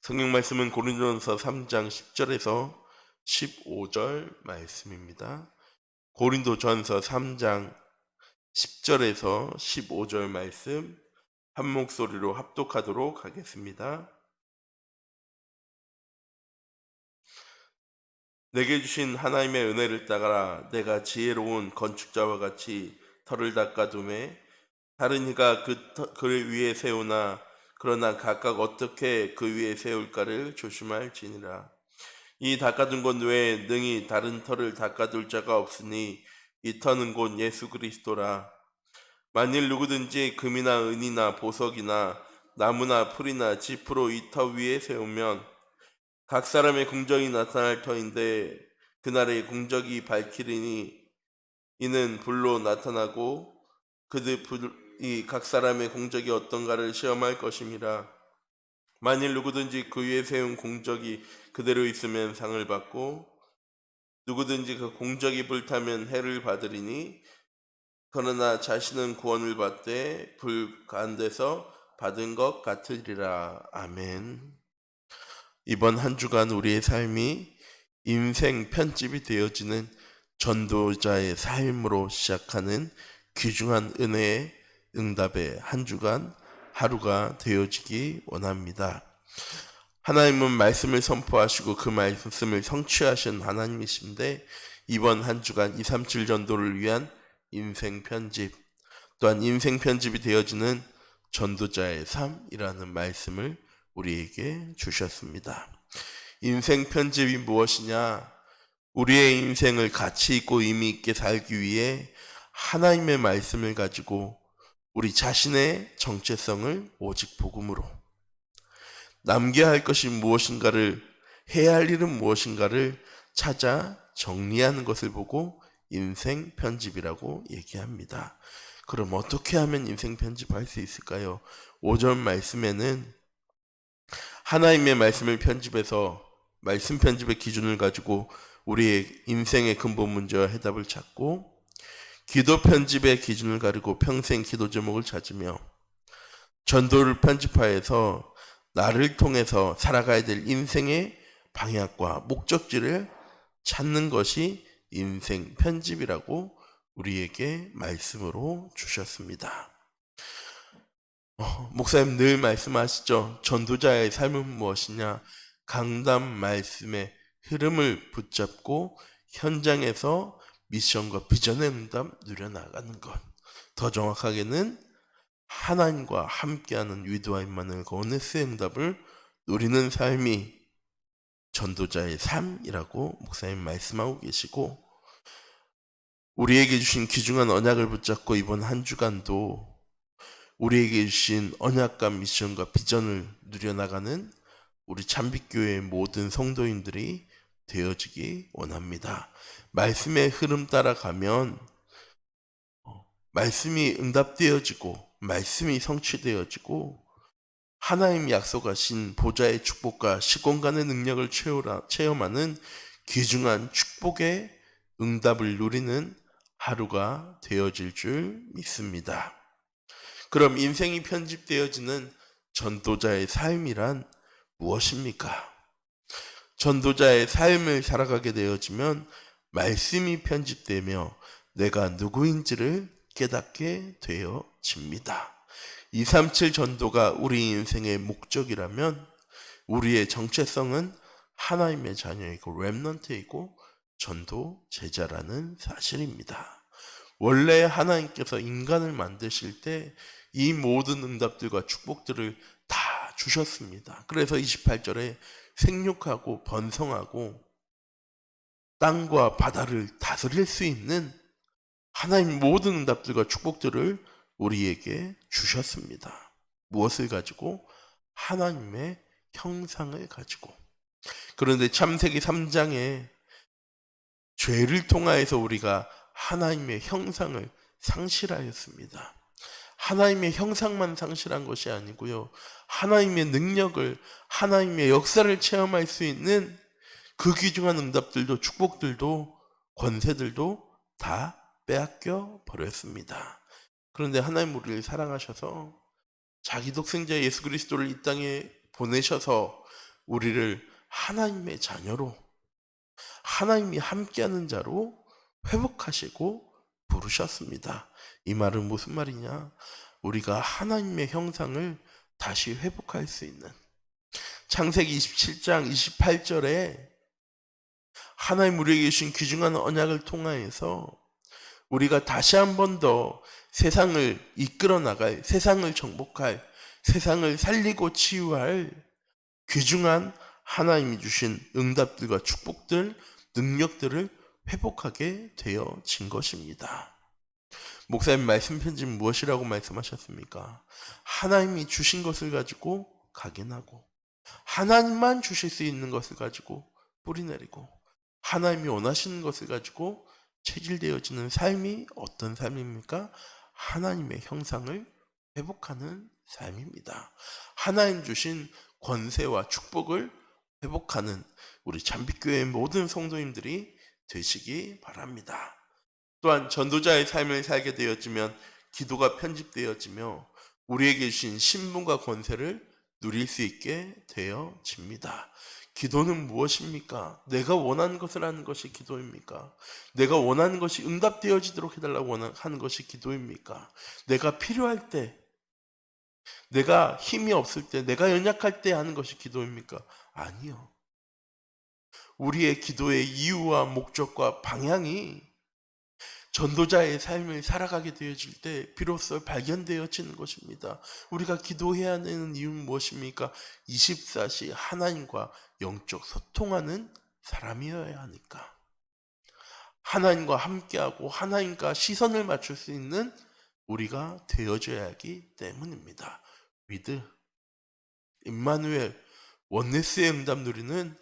성경 말씀은 고린도전서 3장 10절에서 15절 말씀입니다. 고린도전서 3장 10절에서 15절 말씀 한 목소리로 합독하도록 하겠습니다. 내게 주신 하나님의 은혜를 따라 내가 지혜로운 건축자와 같이 터를 닦아두매 다른 이가 그를 위에 세우나 그러나 각각 어떻게 그 위에 세울까를 조심할지니라. 이 닦아둔 것 외에 능히 다른 터를 닦아둘 자가 없으니 이 터는 곧 예수 그리스도라. 만일 누구든지 금이나 은이나 보석이나 나무나 풀이나 짚으로 이 터 위에 세우면 각 사람의 공적이 나타날 터인데 그날의 공적이 밝히리니 이는 불로 나타나고 이 각 사람의 공적이 어떤가를 시험할 것임이라. 만일 누구든지 그 위에 세운 공적이 그대로 있으면 상을 받고 누구든지 그 공적이 불타면 해를 받으리니 그러나 자신은 구원을 받되 불 가운데서 받은 것 같으리라. 아멘. 이번 한 주간 우리의 삶이 인생 편집이 되어지는 전도자의 삶으로 시작하는 귀중한 은혜의 응답의 한 주간 하루가 되어지기 원합니다. 하나님은 말씀을 선포하시고 그 말씀을 성취하신 하나님이신데 이번 한 주간 237 전도를 위한 인생 편집 또한 인생 편집이 되어지는 전도자의 삶이라는 말씀을 우리에게 주셨습니다. 인생 편집이 무엇이냐? 우리의 인생을 가치 있고 의미 있게 살기 위해 하나님의 말씀을 가지고 우리 자신의 정체성을 오직 복음으로 남겨야 할 것이 무엇인가를 해야 할 일은 무엇인가를 찾아 정리하는 것을 보고 인생 편집이라고 얘기합니다. 그럼 어떻게 하면 인생 편집할 수 있을까요? 5절 말씀에는 하나님의 말씀을 편집해서 말씀 편집의 기준을 가지고 우리의 인생의 근본 문제와 해답을 찾고 기도 편집의 기준을 가지고 평생 기도 제목을 찾으며 전도를 편집하여서 나를 통해서 살아가야 될 인생의 방향과 목적지를 찾는 것이 인생 편집이라고 우리에게 말씀으로 주셨습니다. 목사님 늘 말씀하시죠. 전도자의 삶은 무엇이냐? 강단 말씀의 흐름을 붙잡고 현장에서 미션과 비전의 응답 누려나가는 것. 더 정확하게는 하나님과 함께하는 위도와 임만을 거는 스 응답을 누리는 삶이 전도자의 삶이라고 목사님 말씀하고 계시고 우리에게 주신 귀중한 언약을 붙잡고 이번 한 주간도 우리에게 주신 언약과 미션과 비전을 누려나가는 우리 참빛교회의 모든 성도인들이 되어지기 원합니다. 말씀의 흐름 따라가면 말씀이 응답되어지고 말씀이 성취되어지고 하나님이 약속하신 보좌의 축복과 시공간의 능력을 체험하는 귀중한 축복의 응답을 누리는 하루가 되어질 줄 믿습니다. 그럼 인생이 편집되어지는 전도자의 삶이란 무엇입니까? 전도자의 삶을 살아가게 되어지면 말씀이 편집되며 내가 누구인지를 깨닫게 되어집니다. 237 전도가 우리 인생의 목적이라면 우리의 정체성은 하나님의 자녀이고 렘넌트이고 전도 제자라는 사실입니다. 원래 하나님께서 인간을 만드실 때 이 모든 응답들과 축복들을 다 주셨습니다. 그래서 28절에 생육하고 번성하고 땅과 바다를 다스릴 수 있는 하나님 모든 응답들과 축복들을 우리에게 주셨습니다. 무엇을 가지고? 하나님의 형상을 가지고. 그런데 창세기 3장에 죄를 통하여서 우리가 하나님의 형상을 상실하였습니다. 하나님의 형상만 상실한 것이 아니고요. 하나님의 능력을, 하나님의 역사를 체험할 수 있는 그 귀중한 응답들도 축복들도 권세들도 다 빼앗겨 버렸습니다. 그런데 하나님 우리를 사랑하셔서 자기 독생자 예수 그리스도를 이 땅에 보내셔서 우리를 하나님의 자녀로, 하나님이 함께하는 자로 회복하시고 부르셨습니다. 이 말은 무슨 말이냐? 우리가 하나님의 형상을 다시 회복할 수 있는, 창세기 27장 28절에 하나님 우리에게 주신 귀중한 언약을 통하여서 우리가 다시 한 번 더 세상을 이끌어 나갈, 세상을 정복할, 세상을 살리고 치유할 귀중한 하나님이 주신 응답들과 축복들, 능력들을 회복하게 되어진 것입니다. 목사님 말씀 편지 무엇이라고 말씀하셨습니까? 하나님이 주신 것을 가지고 각인하고, 하나님만 주실 수 있는 것을 가지고 뿌리내리고, 하나님이 원하시는 것을 가지고 체질되어지는 삶이 어떤 삶입니까? 하나님의 형상을 회복하는 삶입니다. 하나님 주신 권세와 축복을 회복하는 우리 잠빛교회의 모든 성도님들이 되시기 바랍니다. 또한 전도자의 삶을 살게 되어지면 기도가 편집되어지며 우리에게 주신 신분과 권세를 누릴 수 있게 되어집니다. 기도는 무엇입니까? 내가 원하는 것을 하는 것이 기도입니까? 내가 원하는 것이 응답되어지도록 해달라고 하는 것이 기도입니까? 내가 필요할 때, 내가 힘이 없을 때, 내가 연약할 때 하는 것이 기도입니까? 아니요. 우리의 기도의 이유와 목적과 방향이 전도자의 삶을 살아가게 되어질 때 비로소 발견되어지는 것입니다. 우리가 기도해야 하는 이유는 무엇입니까? 24시 하나님과 영적 소통하는 사람이어야 하니까. 하나님과 함께하고 하나님과 시선을 맞출 수 있는 우리가 되어줘야 하기 때문입니다. 위드, 임마누엘, 원네스의 응답 누리는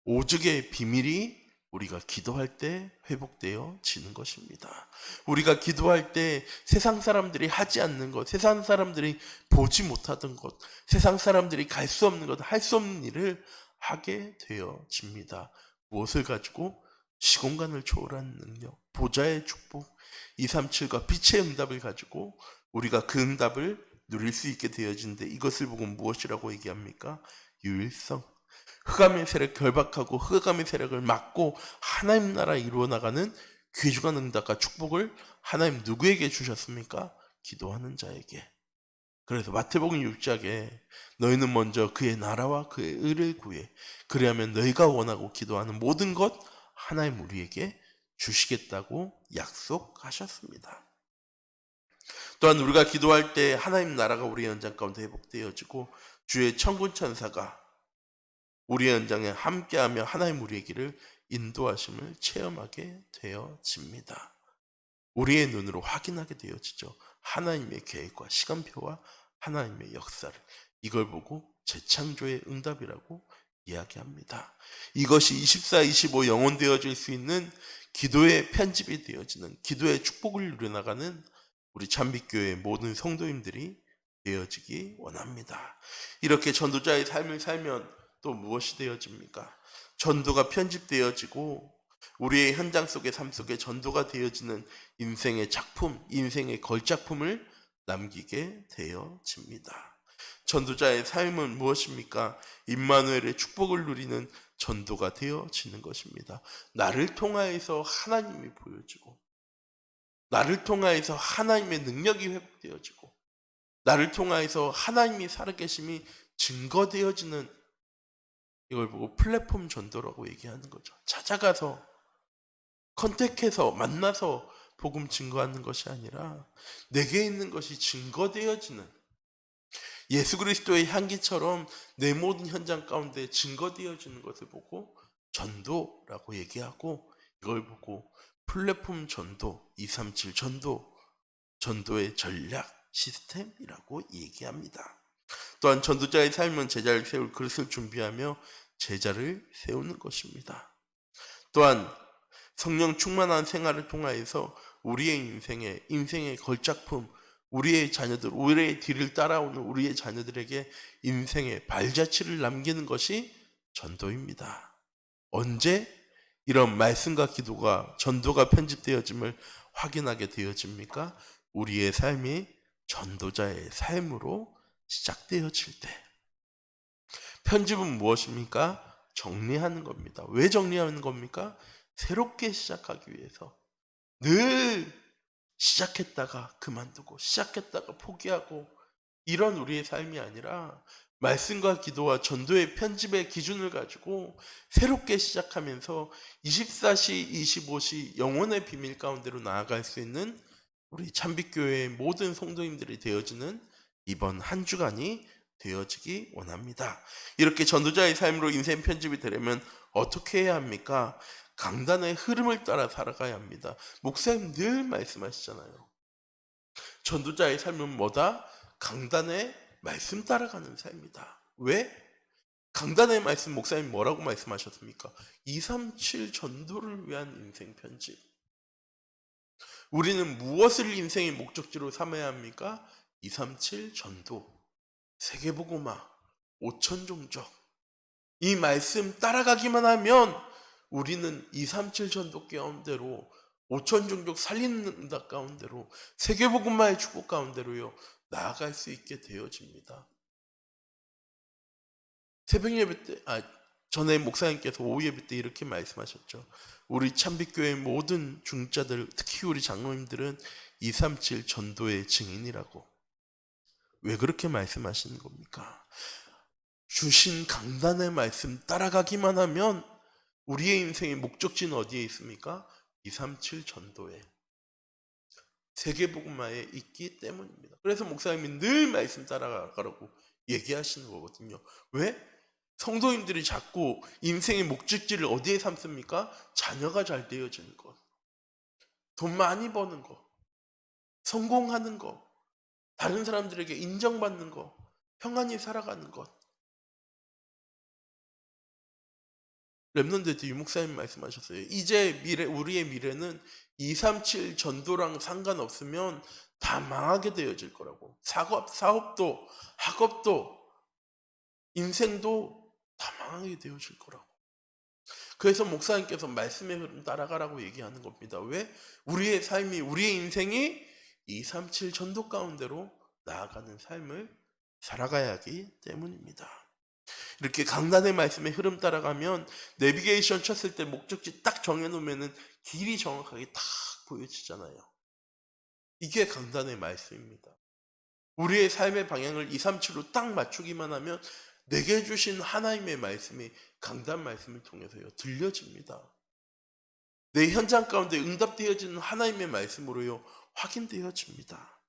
오직의 비밀이 우리가 기도할 때 회복되어지는 것입니다. 우리가 기도할 때 세상 사람들이 하지 않는 것, 세상 사람들이 보지 못하던 것, 세상 사람들이 갈 수 없는 것, 할 수 없는 일을 하게 되어집니다. 무엇을 가지고? 시공간을 초월하는 능력, 보좌의 축복, 237과 빛의 응답을 가지고 우리가 그 응답을 누릴 수 있게 되어지는데, 이것을 보고 무엇이라고 얘기합니까? 유일성. 흑암의 세력 결박하고 흑암의 세력을 막고 하나님 나라 이루어나가는 귀중한 응답과 축복을 하나님 누구에게 주셨습니까? 기도하는 자에게. 그래서 마태복음 6장에 너희는 먼저 그의 나라와 그의 의를 구해, 그리하면 너희가 원하고 기도하는 모든 것 하나님 우리에게 주시겠다고 약속하셨습니다. 또한 우리가 기도할 때 하나님 나라가 우리의 현장 가운데 회복되어지고 주의 천군 천사가 우리의 현장에 함께하며 하나님 우리의 길을 인도하심을 체험하게 되어집니다. 우리의 눈으로 확인하게 되어지죠. 하나님의 계획과 시간표와 하나님의 역사를. 이걸 보고 재창조의 응답이라고 이야기합니다. 이것이 24, 25 영원되어질 수 있는 기도의 편집이 되어지는, 기도의 축복을 누려나가는 우리 잠빛교회의 모든 성도님들이 되어지기 원합니다. 이렇게 전도자의 삶을 살면 또 무엇이 되어집니까? 전도가 편집되어지고 우리의 현장 속의 삶 속에 전도가 되어지는 인생의 작품, 인생의 걸작품을 남기게 되어집니다. 전도자의 삶은 무엇입니까? 임마누엘의 축복을 누리는 전도가 되어지는 것입니다. 나를 통하여서 하나님이 보여지고, 나를 통하여서 하나님의 능력이 회복되어지고, 나를 통하여서 하나님이 살아계심이 증거되어지는, 이걸 보고 플랫폼 전도라고 얘기하는 거죠. 찾아가서 컨택해서 만나서 복음 증거하는 것이 아니라 내게 있는 것이 증거되어지는, 예수 그리스도의 향기처럼 내 모든 현장 가운데 증거되어지는 것을 보고 전도라고 얘기하고, 이걸 보고 플랫폼 전도, 237 전도의 전략 시스템이라고 얘기합니다. 또한 전도자의 삶은 제자를 세울 그릇을 준비하며 제자를 세우는 것입니다. 또한 성령 충만한 생활을 통하여서 우리의 인생의 걸작품, 우리의 자녀들, 우리의 뒤를 따라오는 우리의 자녀들에게 인생의 발자취를 남기는 것이 전도입니다. 언제 이런 말씀과 기도가, 전도가 편집되어짐을 확인하게 되어집니까? 우리의 삶이 전도자의 삶으로 시작되어질 때. 편집은 무엇입니까? 정리하는 겁니다. 왜 정리하는 겁니까? 새롭게 시작하기 위해서. 늘 시작했다가 그만두고 시작했다가 포기하고 이런 우리의 삶이 아니라 말씀과 기도와 전도의 편집의 기준을 가지고 새롭게 시작하면서 24시 25시 영혼의 비밀 가운데로 나아갈 수 있는 우리 참빛교회의 모든 성도님들이 되어지는 이번 한 주간이 되어지기 원합니다. 이렇게 전도자의 삶으로 인생 편집이 되려면 어떻게 해야 합니까? 강단의 흐름을 따라 살아가야 합니다. 목사님 늘 말씀하시잖아요. 전도자의 삶은 뭐다? 강단의 말씀 따라가는 삶이다. 왜? 강단의 말씀 목사님 뭐라고 말씀하셨습니까? 237 전도를 위한 인생 편집. 우리는 무엇을 인생의 목적지로 삼아야 합니까? 237 전도, 세계복음화, 5천 종족. 이 말씀 따라가기만 하면 우리는 237 전도 가운데로 5천 종족 살리는 응답 가운데로 세계복음화의 축복 가운데로요 나아갈 수 있게 되어집니다. 새벽 예배 때, 전에 목사님께서 오후 예배 때 이렇게 말씀하셨죠. 우리 참빛교회 모든 중자들, 특히 우리 장로님들은 237 전도의 증인이라고. 왜 그렇게 말씀하시는 겁니까? 주신 강단의 말씀 따라가기만 하면 우리의 인생의 목적지는 어디에 있습니까? 237 전도에, 세계복음화에 있기 때문입니다. 그래서 목사님이 늘 말씀 따라가라고 얘기하시는 거거든요. 왜? 성도님들이 자꾸 인생의 목적지를 어디에 삼습니까? 자녀가 잘 되어지는 것, 돈 많이 버는 것, 성공하는 것, 다른 사람들에게 인정받는 것, 평안히 살아가는 것. 랩넌트 유 목사님 말씀하셨어요. 이제 우리의 미래는 237 전도랑 상관없으면 다 망하게 되어질 거라고. 사업도, 학업도, 인생도 다 망하게 되어질 거라고. 그래서 목사님께서 말씀의 흐름 따라가라고 얘기하는 겁니다. 왜? 우리의 삶이, 우리의 인생이 237 전도 가운데로 나아가는 삶을 살아가야 하기 때문입니다. 이렇게 강단의 말씀의 흐름 따라가면 내비게이션 쳤을 때 목적지 딱 정해놓으면 길이 정확하게 딱 보여지잖아요. 이게 강단의 말씀입니다. 우리의 삶의 방향을 237로 딱 맞추기만 하면 내게 주신 하나님의 말씀이 강단 말씀을 통해서요 들려집니다. 내 현장 가운데 응답되어지는 하나님의 말씀으로요 확인되어집니다.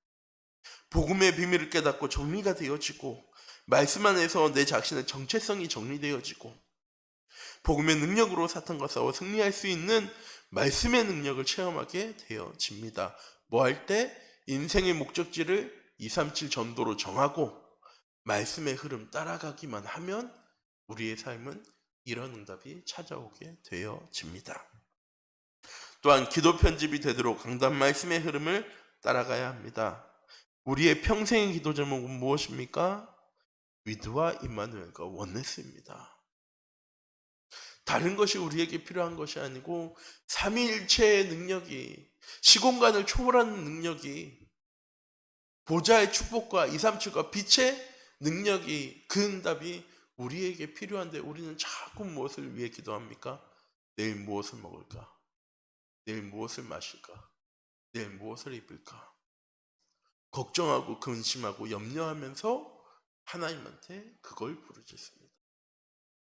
복음의 비밀을 깨닫고 정리가 되어지고 말씀 안에서 내 자신의 정체성이 정리되어지고 복음의 능력으로 사탄과 싸워 승리할 수 있는 말씀의 능력을 체험하게 되어집니다. 뭐 할 때? 인생의 목적지를 237 전도로 정하고 말씀의 흐름 따라가기만 하면 우리의 삶은 이런 응답이 찾아오게 되어집니다. 또한 기도 편집이 되도록 강단 말씀의 흐름을 따라가야 합니다. 우리의 평생의 기도 제목은 무엇입니까? 위드와 임마누엘과 원네스입니다. 다른 것이 우리에게 필요한 것이 아니고 삼위일체의 능력이, 시공간을 초월하는 능력이, 보좌의 축복과 237과 빛의 능력이, 그 응답이 우리에게 필요한데 우리는 자꾸 무엇을 위해 기도합니까? 내일 무엇을 먹을까? 내일 무엇을 마실까? 내일 무엇을 입을까? 걱정하고 근심하고 염려하면서 하나님한테 그걸 부르짖습니다.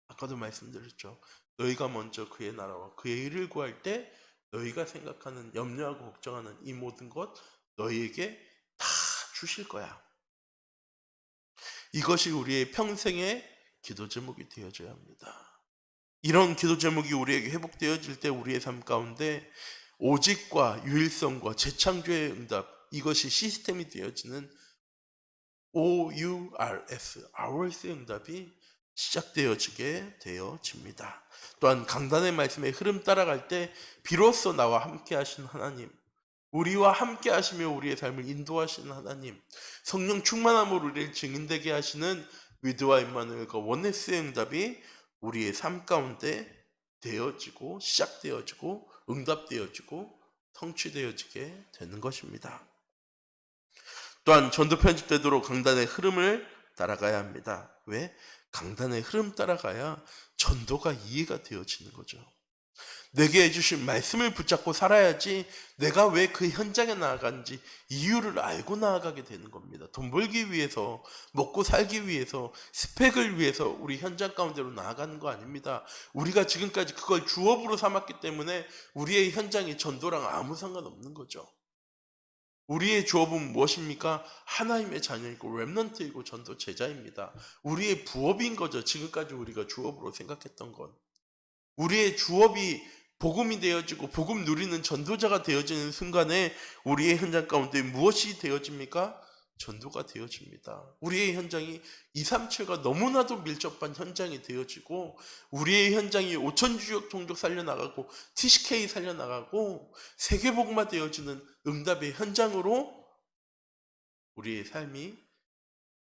아까도 말씀드렸죠. 너희가 먼저 그의 나라와 그의 의를 구할 때 너희가 생각하는, 염려하고 걱정하는 이 모든 것 너희에게 다 주실 거야. 이것이 우리의 평생의 기도 제목이 되어져야 합니다. 이런 기도 제목이 우리에게 회복되어질 때 우리의 삶 가운데 오직과 유일성과 재창조의 응답, 이것이 시스템이 되어지는 OURS, Ours의 응답이 시작되어지게 되어집니다. 또한 강단의 말씀의 흐름 따라갈 때 비로소 나와 함께 하신 하나님, 우리와 함께 하시며 우리의 삶을 인도하시는 하나님, 성령 충만함으로 우리를 증인되게 하시는 위드와 임마누엘과 원네스의 응답이 우리의 삶 가운데 되어지고 시작되어지고 응답되어지고 성취되어지게 되는 것입니다. 또한 전도 편집되도록 강단의 흐름을 따라가야 합니다. 왜? 강단의 흐름 따라가야 전도가 이해가 되어지는 거죠. 내게 해주신 말씀을 붙잡고 살아야지 내가 왜 그 현장에 나아간지 이유를 알고 나아가게 되는 겁니다. 돈 벌기 위해서, 먹고 살기 위해서, 스펙을 위해서 우리 현장 가운데로 나아가는 거 아닙니다. 우리가 지금까지 그걸 주업으로 삼았기 때문에 우리의 현장이 전도랑 아무 상관없는 거죠. 우리의 주업은 무엇입니까? 하나님의 자녀이고 렘넌트이고 전도 제자입니다. 우리의 부업인 거죠. 지금까지 우리가 주업으로 생각했던 건. 우리의 주업이 복음이 되어지고 복음 누리는 전도자가 되어지는 순간에 우리의 현장 가운데 무엇이 되어집니까? 전도가 되어집니다. 우리의 현장이 237과 너무나도 밀접한 현장이 되어지고 우리의 현장이 5천주역 종족 살려나가고 TCK 살려나가고 세계복음화 되어지는 응답의 현장으로 우리의 삶이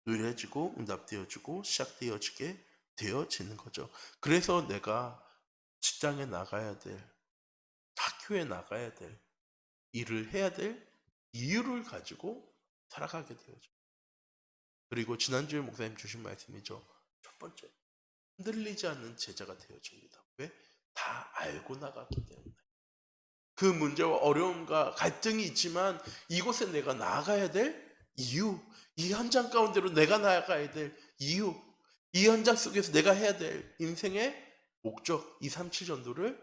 누려지고 응답되어지고 시작되어지게 되어지는 거죠. 그래서 내가 직장에 나가야 될, 학교에 나가야 될, 일을 해야 될 이유를 가지고 살아가게 되어져. 그리고 지난주에 목사님 주신 말씀이죠. 첫 번째, 흔들리지 않는 제자가 되어집니다. 왜? 다 알고 나갔기 때문에. 그 문제와 어려움과 갈등이 있지만 이곳에 내가 나아가야 될 이유, 이 현장 가운데로 내가 나아가야 될 이유, 이 현장 속에서 내가 해야 될 인생의 목적, 237 전도를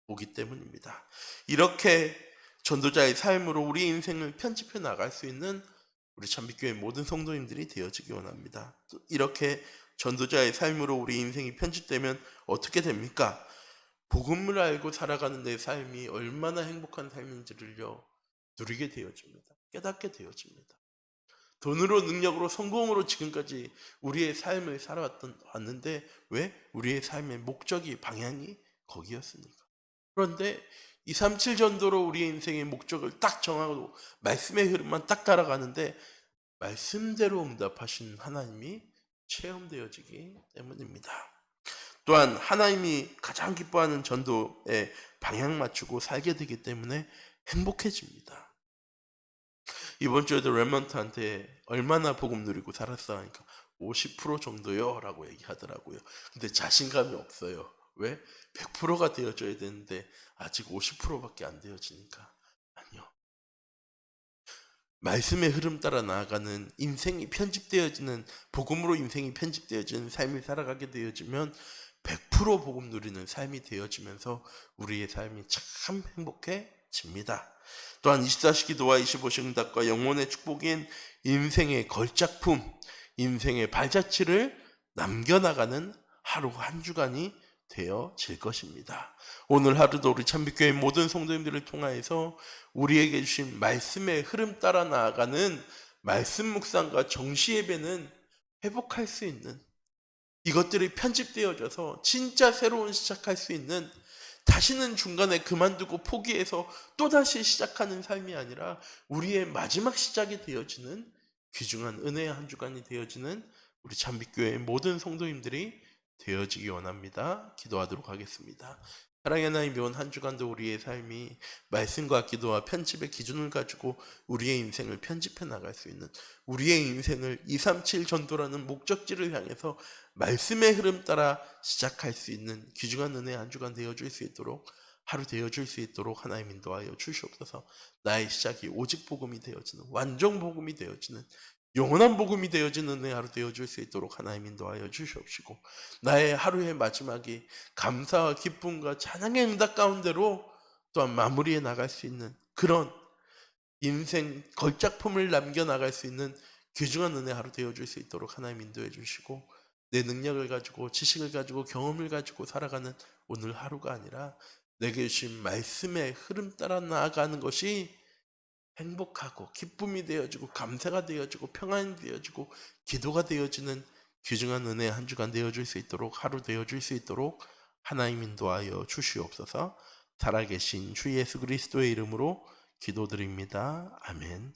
보기 때문입니다. 이렇게 전도자의 삶으로 우리 인생을 편집해 나갈 수 있는 우리 참빛교회 모든 성도님들이 되어지기 원합니다. 또 이렇게 전도자의 삶으로 우리 인생이 편집되면 어떻게 됩니까? 복음을 알고 살아가는 내 삶이 얼마나 행복한 삶인지를요 누리게 되어집니다. 깨닫게 되어집니다. 돈으로, 능력으로, 성공으로 지금까지 우리의 삶을 살아왔는데 왜? 우리의 삶의 목적이, 방향이 거기였으니까. 그런데 237 전도로 우리의 인생의 목적을 딱 정하고 말씀의 흐름만 딱 따라가는데 말씀대로 응답하신 하나님이 체험되어지기 때문입니다. 또한 하나님이 가장 기뻐하는 전도에 방향 맞추고 살게 되기 때문에 행복해집니다. 이번 주에도 렘넌트한테 얼마나 복음 누리고 살았어 하니까 50% 정도요 라고 얘기하더라고요. 근데 자신감이 없어요. 왜? 100%가 되어져야 되는데 아직 50%밖에 안 되어지니까. 아니요. 말씀의 흐름 따라 나아가는 인생이 편집되어지는, 복음으로 인생이 편집되어지는 삶이 살아가게 되어지면 100% 복음 누리는 삶이 되어지면서 우리의 삶이 참 행복해집니다. 또한 24시 기도와 25시 응답과 영혼의 축복인 인생의 걸작품, 인생의 발자취를 남겨나가는 하루 한 주간이 되어질 것입니다. 오늘 하루도 우리 참빛교회 모든 성도님들을 통하여서 우리에게 주신 말씀의 흐름 따라 나아가는 말씀 묵상과 정시 예배는 회복할 수 있는, 이것들이 편집되어져서 진짜 새로운 시작할 수 있는, 다시는 중간에 그만두고 포기해서 또다시 시작하는 삶이 아니라 우리의 마지막 시작이 되어지는 귀중한 은혜의 한 주간이 되어지는 우리 참빛교회의 모든 성도님들이 되어지기 원합니다. 기도하도록 하겠습니다. 사랑의 하나님, 이번 한 주간도 우리의 삶이 말씀과 기도와 편집의 기준을 가지고 우리의 인생을 편집해 나갈 수 있는, 우리의 인생을 237 전도라는 목적지를 향해서 말씀의 흐름 따라 시작할 수 있는 귀중한 은혜의 한 주간 되어줄 수 있도록, 하루 되어줄 수 있도록 하나님 인도하여 주시옵소서. 나의 시작이 오직 복음이 되어지는, 완전 복음이 되어지는, 영원한 복음이 되어지는 은혜의 하루 되어줄 수 있도록 하나님 인도하여 주시옵시고, 나의 하루의 마지막이 감사와 기쁨과 찬양의 응답 가운데로 또한 마무리해 나갈 수 있는 그런 인생 걸작품을 남겨나갈 수 있는 귀중한 은혜 하루 되어줄 수 있도록 하나님 인도해 주시고, 내 능력을 가지고 지식을 가지고 경험을 가지고 살아가는 오늘 하루가 아니라 내게 주신 말씀의 흐름 따라 나아가는 것이 행복하고 기쁨이 되어지고 감사가 되어지고 평안이 되어지고 기도가 되어지는 귀중한 은혜 한 주간 되어줄 수 있도록, 하루 되어줄 수 있도록 하나님 인도하여 주시옵소서. 살아계신 주 예수 그리스도의 이름으로 기도드립니다. 아멘.